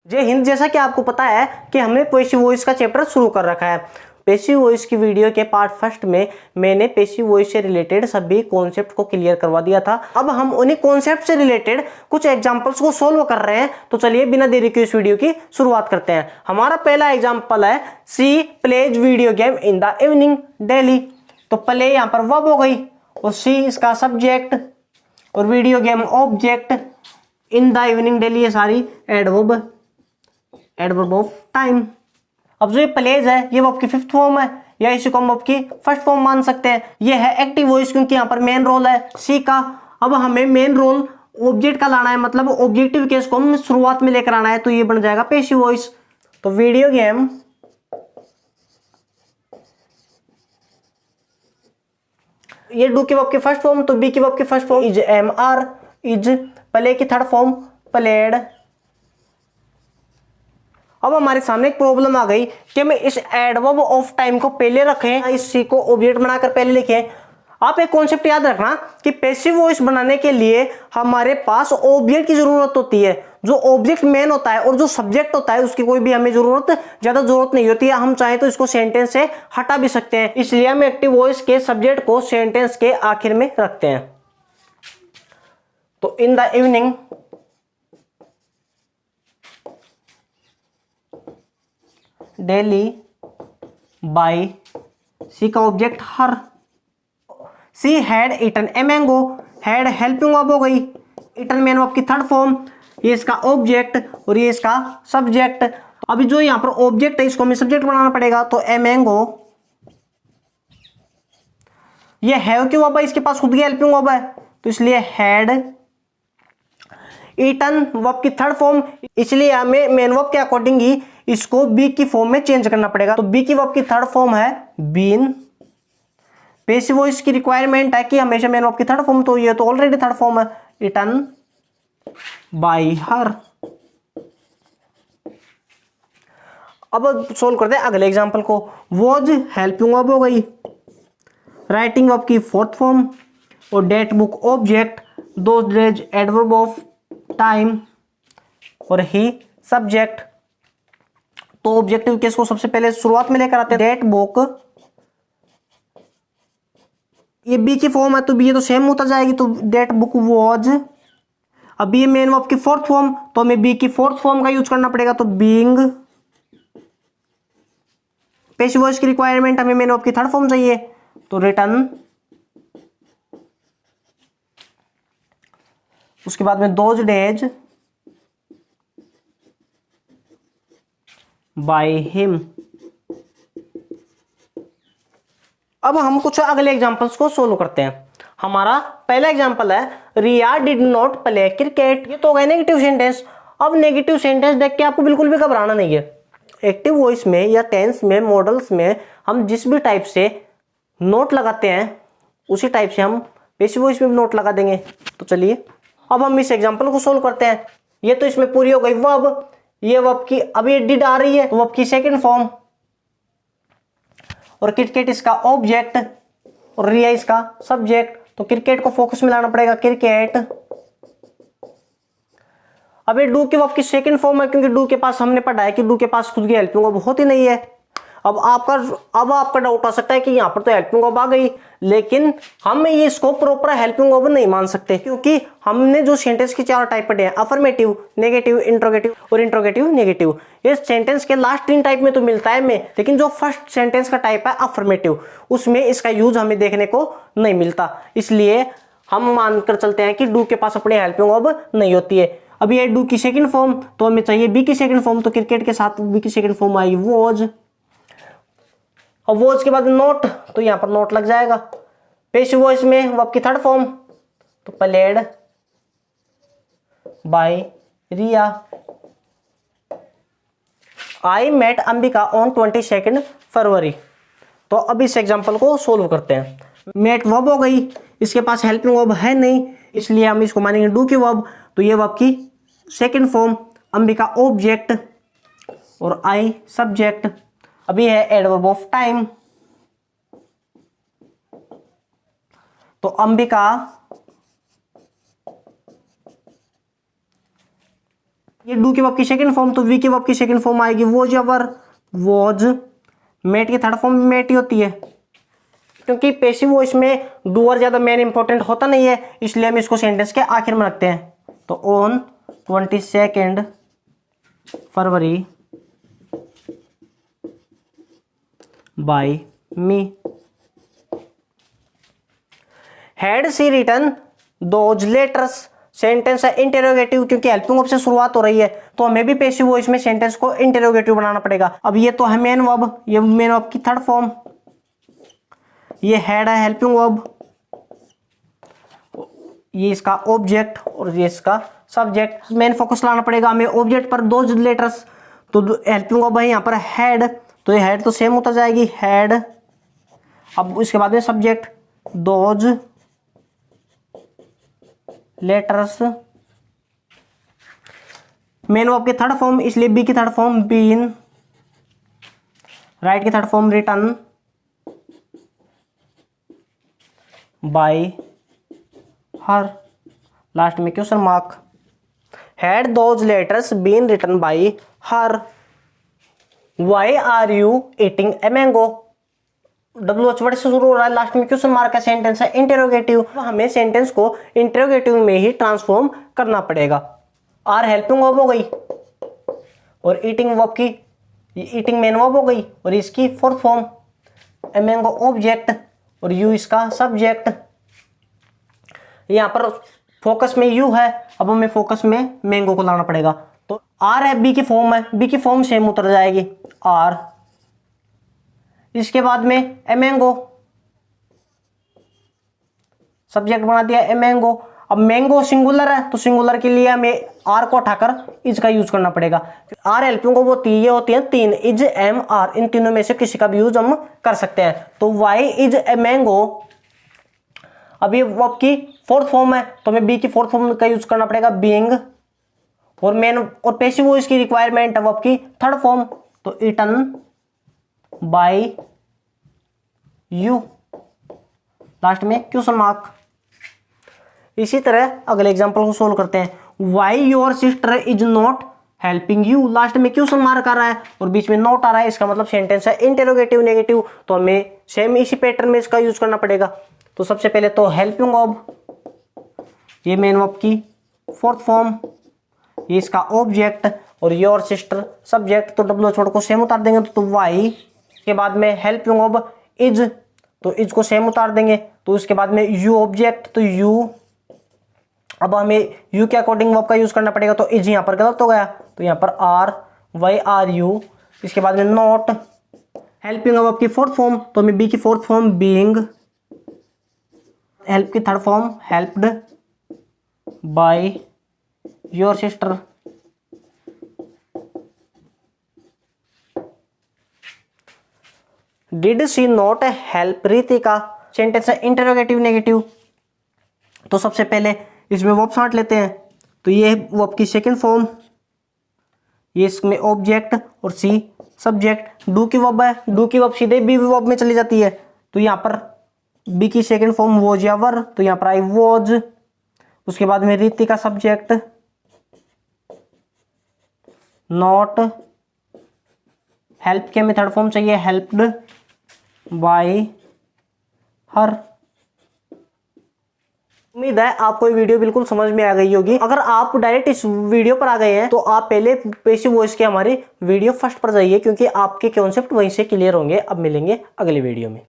जय हिंद। जैसा कि आपको पता है कि हमने पैसिव वॉइस का चैप्टर शुरू कर रखा है। पैसिव वॉइस की वीडियो के पार्ट फर्स्ट में मैंने पैसिव वॉइस से रिलेटेड सभी कॉन्सेप्ट को क्लियर करवा दिया था। अब हम उन्हीं कॉन्सेप्ट से रिलेटेड कुछ एग्जांपल्स को सोल्व कर रहे हैं। तो चलिए बिना देरी के इस वीडियो की शुरुआत करते हैं। हमारा पहला एग्जाम्पल है she plays video game in the evening daily. तो प्ले यहाँ पर वर्ब हो गई और सी इसका सब्जेक्ट और video game object, in the evening daily ये सारी एडवर्ब ऑफ टाइम। अब जो ये प्लेज है ये वर्ब की फिफ्थ फॉर्म है या इसी को हम वर्ब की फर्स्ट फॉर्म मान सकते हैं। ये है एक्टिव वॉइस क्योंकि यहाँ पर मेन रोल है सी का। अब हमें मेन रोल ऑब्जेक्ट का लाना है, मतलब ऑब्जेक्टिव केस को हम शुरुआत में लेकर आना है, तो ये बन जाएगा पैसिव वॉइस। तो वीडियो गेम ये डू की वर्ब की फर्स्ट फॉर्म, तो बी की वर्ब की first form is am are, is play की थर्ड फॉर्म प्लेड। अब हमारे सामने एक प्रॉब्लम आ गई कि मैं इस एडवर्ब ऑफ टाइम को पहले रखें, इस सी को ऑब्जेक्ट बनाकर पहले लिखें। आप एक कॉन्सेप्ट याद रखना कि पैसिव वॉइस बनाने के लिए हमारे पास ऑब्जेक्ट की जरूरत होती है। जो ऑब्जेक्ट मेन होता है और जो सब्जेक्ट होता है उसकी कोई भी हमें ज्यादा जरूरत नहीं होती है। हम चाहें तो इसको सेंटेंस से हटा भी सकते हैं, इसलिए हम एक्टिव वॉइस के सब्जेक्ट को सेंटेंस के आखिर में रखते हैं। तो in the evening daily by she का object her. She had eaten a mango, had helping verb हो गई, ईटन मेन वर्ब की थर्ड फॉर्म, ये इसका ऑब्जेक्ट और ये इसका सब्जेक्ट। अभी जो यहां पर ऑब्जेक्ट है इसको हमें सब्जेक्ट बनाना पड़ेगा। तो ए मैंगो, ये हैव की वर्ब है, इसके पास खुद की हेल्पिंग वर्ब है तो इसलिए हैड। ईटन वर्ब की थर्ड फॉर्म, इसलिए हमें मेन वर्ब के अकॉर्डिंग ही इसको बी की फॉर्म में चेंज करना पड़ेगा। तो बी की वर्ब की थर्ड फॉर्म है बीन। पैसिव वॉइस की रिक्वायरमेंट है कि हमेशा मेन वर्ब की थर्ड फॉर्म, तो ये तो ऑलरेडी थर्ड फॉर्म है इटन बाय हर। अब सोल्व करते हैं अगले एग्जांपल को। वॉज हेल्पिंग वर्ब हो गई, राइटिंग वर्ब की फोर्थ फॉर्म और date book object, those days adverb of time और ही सब्जेक्ट। तो ऑब्जेक्टिव केस को सबसे पहले शुरुआत में लेकर आते हैं। डेट बुक, ये बी की फॉर्म है तो बी ये तो सेम होता जाएगी, तो डेट बुक वॉज। अब ये मेन वर्ब की फोर्थ फॉर्म, तो हमें बी की फोर्थ फॉर्म का यूज करना पड़ेगा, तो बीइंग। पैसिव वॉइस की रिक्वायरमेंट हमें मेन वर्ब की थर्ड फॉर्म चाहिए, तो रिटर्न। उसके बाद में दोज डेज बाय हिम। अब हम कुछ अगले एग्जांपल्स को सोल्व करते हैं। हमारा पहला एग्जांपल है रिया डिड नॉट प्ले क्रिकेट। ये तो हो गया नेगेटिव सेंटेंस। अब नेगेटिव सेंटेंस देख के आपको बिल्कुल भी घबराना नहीं है। एक्टिव वॉइस में या टेंस में, मॉडल्स में हम जिस भी टाइप से नोट लगाते हैं उसी टाइप से हम पैसिव वॉइस में भी नोट लगा देंगे। तो चलिए अब हम इस एग्जांपल को सोल्व करते हैं। ये तो इसमें पूरी हो गई वर्ब, ये वर्ब की अब ये डिड आ रही है तो वर्ब की सेकंड फॉर्म और क्रिकेट इसका ऑब्जेक्ट और रिया इसका सब्जेक्ट। तो क्रिकेट को फोकस में लाना पड़ेगा, क्रिकेट। अब ये डू की वर्ब की सेकंड फॉर्म है क्योंकि डू के पास हमने पढ़ा है कि डू के पास खुद की हेल्पिंग वर्ब होती नहीं है। अब आपका डाउट आ सकता है कि यहां पर तो हेल्पिंग वर्ब आ गई, लेकिन हम ये इसको प्रॉपर हेल्पिंग वर्ब नहीं मान सकते क्योंकि हमने जो सेंटेंस की चार टाइप पढ़े हैं, अफर्मेटिव, नेगेटिव, इंट्रोगेटिव और इंट्रोगेटिव नेगेटिव। ये सेंटेंस के लास्ट तीन टाइप में तो मिलता है में, लेकिन जो फर्स्ट सेंटेंस का टाइप है अफर्मेटिव, उसमें इसका यूज हमें देखने को नहीं मिलता। इसलिए हम मानकर चलते हैं कि डू के पास अपनी हेल्पिंग वर्ब नहीं होती है। अब ये डू की सेकंड फॉर्म तो हमें चाहिए बी की सेकंड फॉर्म, तो क्रिकेट के साथ बी की सेकंड फॉर्म आई वॉज। और वॉच के बाद नोट, तो यहां पर नोट लग जाएगा। पैसिव वॉइस में वर्ब की थर्ड फॉर्म तो played by Riya. I met Ambika on 22 February. तो अब इस एग्जांपल को सोल्व करते हैं। मेट वर्ब हो गई, इसके पास हेल्पिंग वर्ब है नहीं, इसलिए हम इसको मानेंगे डू की वर्ब। तो ये वर्ब की सेकंड फॉर्म, अंबिका ऑब्जेक्ट और आई सब्जेक्ट। अभी है एडवर्ब ऑफ टाइम, तो अंबिका ये डू के वर्ब की सेकंड फॉर्म, तो वी के वर्ब की सेकंड फॉर्म आएगी वॉज एवर, वॉज। मेट की थर्ड फॉर्म मेट ही होती है, क्योंकि पैसिव वॉइस में डूअर ज्यादा मेन इंपॉर्टेंट होता नहीं है, इसलिए हम इसको सेंटेंस के आखिर में रखते हैं। तो on 22 February by me had see written those letters. Sentence है इंटेरोगेटिव, क्योंकि हेल्पिंग वर्ब से शुरुआत हो रही है, तो हमें भी पैसिव वॉइस में सेंटेंस को इंटेरोगेटिव बनाना पड़ेगा। अब ये तो है मेन वर्ब, ये मेन वर्ब की थर्ड फॉर्म, ये हैड है हेल्पिंग वर्ब, ये इसका ऑब्जेक्ट और ये इसका सब्जेक्ट। मेन फोकस लाना पड़ेगा हमें ऑब्जेक्ट पर, दोज लेटर्स। तो हेल्पिंग वर्ब है यहाँ पर हैड, तो ये हैड तो सेम होता जाएगी हैड। अब इसके बाद में subject those letters. Main verb की थर्ड फॉर्म, इसलिए बी की थर्ड फॉर्म बीन, राइट की third form written by her, last में question mark. Had those letters been written by her. Why are you eating a mango, WH word से शुरू हो रहा है, लास्ट में क्वेश्चन मार्क का सेंटेंस है इंटेरोगेटिव। हमें सेंटेंस को इंटेरोगेटिव में ही ट्रांसफॉर्म करना पड़ेगा। आर हेल्पिंग वर्ब हो गई और ईटिंग वर्ब की, ईटिंग मेन वर्ब हो गई और इसकी fourth form a mango object और यू इसका सब्जेक्ट। यहाँ पर फोकस में यू है, अब हमें फोकस में मैंगो को लाना पड़ेगा। तो आर है, बी की फॉर्म है, बी की फॉर्म सेम उतर जाएगी आर। इसके बाद में ए मैंगो, सब्जेक्ट बना दिया ए मैंगो। अब मैंगो सिंगुलर है, तो सिंगुलर के लिए हमें आर को उठाकर इज का यूज करना पड़ेगा। आर हेल्पिंग वर्ब होती है, ये होती है तीन, इज एम आर, इन तीनों में से किसी का भी यूज हम कर सकते हैं। तो वाई इज ए मैंगो, अब ये वर्ब की फोर्थ फॉर्म है, तो हमें बी की फोर्थ फॉर्म का यूज करना पड़ेगा बीइंग। और मेन और पैसिव वॉइस की रिक्वायरमेंट है वर्ब की थर्ड फॉर्म, तो ईटन बाय यू, लास्ट में क्वेश्चन मार्क। इसी तरह अगले एग्जांपल को सोल्व करते हैं। Why your sister is not helping you, last में क्वेश्चन मार्क आ रहा है और बीच में नॉट आ रहा है, इसका मतलब सेंटेंस है इंटेरोगेटिव नेगेटिव, तो हमें सेम इसी पैटर्न में इसका यूज करना पड़ेगा। तो सबसे पहले तो हेल्पिंग वर्ब, ये मेन वर्ब की फोर्थ फॉर्म, ये इसका ऑब्जेक्ट और योर सिस्टर सब्जेक्ट, तो WH वर्ड को सेम उतार देंगे तो वाई। के बाद में हेल्पिंग वर्ब इज, तो इज को सेम उतार देंगे, तो उसके बाद में यू ऑब्जेक्ट, तो यू। अब हमें यू के अकॉर्डिंग वर्ब का यूज करना पड़ेगा, तो इज यहाँ पर गलत हो गया, तो यहाँ पर आर, वाई आर यू। इसके बाद में नॉट, हेल्पिंग वर्ब की फोर्थ फॉर्म, तो हमें बी की फोर्थ फॉर्म बीइंग, हेल्प की third form helped by your sister. Did she not help Ritika, sentence है इंटरोगेटिव नेगेटिव। तो सबसे पहले इसमें वर्ब छांट लेते हैं, तो ये वर्ब की सेकंड फॉर्म, ये इसमें ऑब्जेक्ट और सी सब्जेक्ट। डू की वर्ब है, डू की वर्ब सीधे बी वर्ब में चली जाती है, तो यहाँ पर बी की सेकंड फॉर्म वॉज या वर, तो यहाँ पर आई वॉज। उसके बाद में रितिका सब्जेक्ट, नॉट, हेल्प के में थर्ड फॉर्म चाहिए हेल्प्ड बाय हर। उम्मीद है आपको ये वीडियो बिल्कुल समझ में आ गई होगी। अगर आप डायरेक्ट इस वीडियो पर आ गए हैं तो आप पहले पैसिव वॉइस के हमारी वीडियो फर्स्ट पर जाइए, क्योंकि आपके कॉन्सेप्ट वहीं से क्लियर होंगे। अब मिलेंगे अगले वीडियो में।